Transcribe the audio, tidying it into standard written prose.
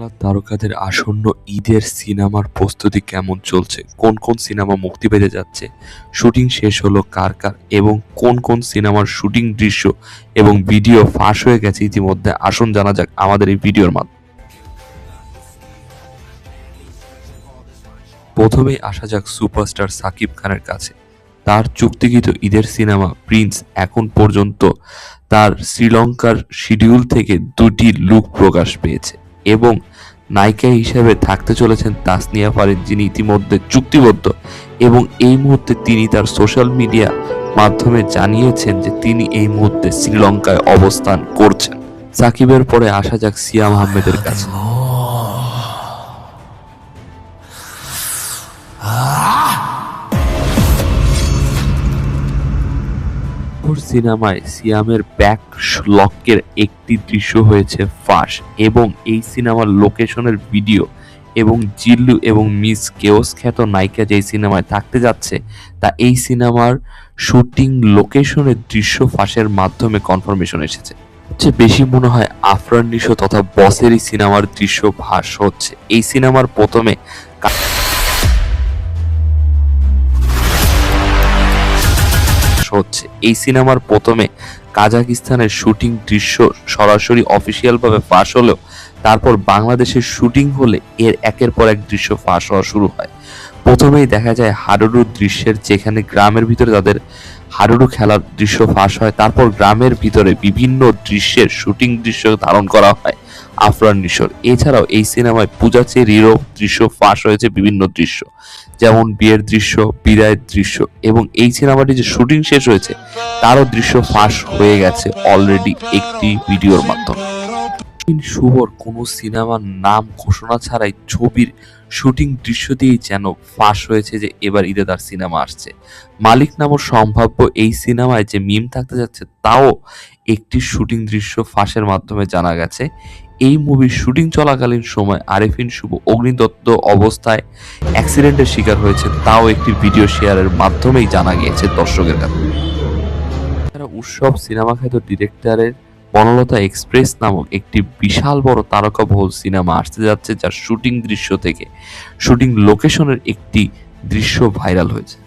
বাংলা তারকাদের আসন্ন ঈদের সিনেমার প্রস্তুতি কেমন চলছে, কোন কোন সিনেমা মুক্তি পেতে যাচ্ছে, শুটিং শেষ হলো কার কার এবং কোন কোন সিনেমার শুটিং দৃশ্য এবং ভিডিও ফাঁস হয়ে গেছে ইতিমধ্যে, আসুন জানা যাক আমাদের এই ভিডিওর মাধ্যমে। প্রথমেই আসা যাক সুপারস্টার সাকিব খানের কাছে। তার চুক্তিকৃত ঈদের সিনেমা প্রিন্স এখন পর্যন্ত তার শ্রীলঙ্কার শিডিউল থেকে 2টি লুক প্রকাশ পেয়েছে এবং নায়িকা হিসেবে থাকতে চলেছেন তাসনিয়া ফারিন, যিনি ইতিমধ্যে চুক্তিবদ্ধ এবং এই মুহূর্তে তিনি তার সোশ্যাল মিডিয়া মাধ্যমে জানিয়েছেন যে তিনি এই মুহূর্তে শ্রীলঙ্কায় অবস্থান করছেন। সাকিবের পরে আসা যাক সিয়াম আহমেদের কাছে। সিনেমায় সিয়ামের ব্যাক লকের একটি দৃশ্য হয়েছে ফাঁস এবং এই সিনেমার লোকেশনের ভিডিও এবং জিল্লু এবং মিস কেওস খ্যাত নায়িকা যেই সিনেমায় থাকতে যাচ্ছে তা এই সিনেমার শুটিং লোকেশনের দৃশ্য ফাঁসের মাধ্যমে কনফার্মেশন এসেছে। সবচেয়ে বেশি মনে হয় আফরান নিশো তথা বসেরই সিনেমার দৃশ্য ফাঁস হচ্ছে। এই সিনেমার প্রথমে কাজাকিস্তানের শুটিং দৃশ্য সরাসরি অফিসিয়ালভাবে ফাঁস হলেও তারপর বাংলাদেশের শুটিং হলে এর একের পর এক দৃশ্য ফাঁস হওয়া শুরু হয়। প্রথমেই দেখা যায় হাডুডু দৃশ্যের, যেখানে গ্রামের ভিতরে তাদের হাডুডু খেলার দৃশ্য ফাঁস হয়। তারপর গ্রামের ভিতরে বিভিন্ন দৃশ্যের শুটিং দৃশ্য ধারণ করা হয় আফরান নিশোর। এছাড়াও এই সিনেমায় পূজা চেরিরও দৃশ্য ফাঁস হয়েছে, বিভিন্ন দৃশ্য যেমন বিয়ের দৃশ্য, বিদায়ের দৃশ্য এবং এই সিনেমাটি যে শুটিং শেষ হয়েছে তারও দৃশ্য ফাঁস হয়ে গেছে অলরেডি একটি ভিডিওর মাধ্যমে। শুভর কোনো সিনেমার নাম ঘোষণা ছাড়াই ছবির শুটিং দৃশ্য দিয়েই যেন ফাঁস হয়েছে যে এবার ঈদে তার সিনেমা আসছে। মালিক নামক সম্ভাব্য এই সিনেমায় যে মিম থাকতে যাচ্ছে তাও একটি শুটিং দৃশ্য ফাঁসের মাধ্যমে জানা গেছে। এই মুভির শুটিং চলাকালীন সময় আরেফিন শুভ অগ্নিদত্ত অবস্থায় অ্যাক্সিডেন্টের শিকার হয়েছে, তাও একটি ভিডিও শেয়ারের মাধ্যমেই জানা গিয়েছে দর্শকের কাছে। উৎসব সিনেমা খ্যাত ডিরেক্টরের বনলতা এক্সপ্রেস নামক একটি বিশাল বড় তারকাবহুল সিনেমা আসতে যাচ্ছে, যার শুটিং দৃশ্য থেকে শুটিং লোকেশনের একটি দৃশ্য ভাইরাল হয়েছে।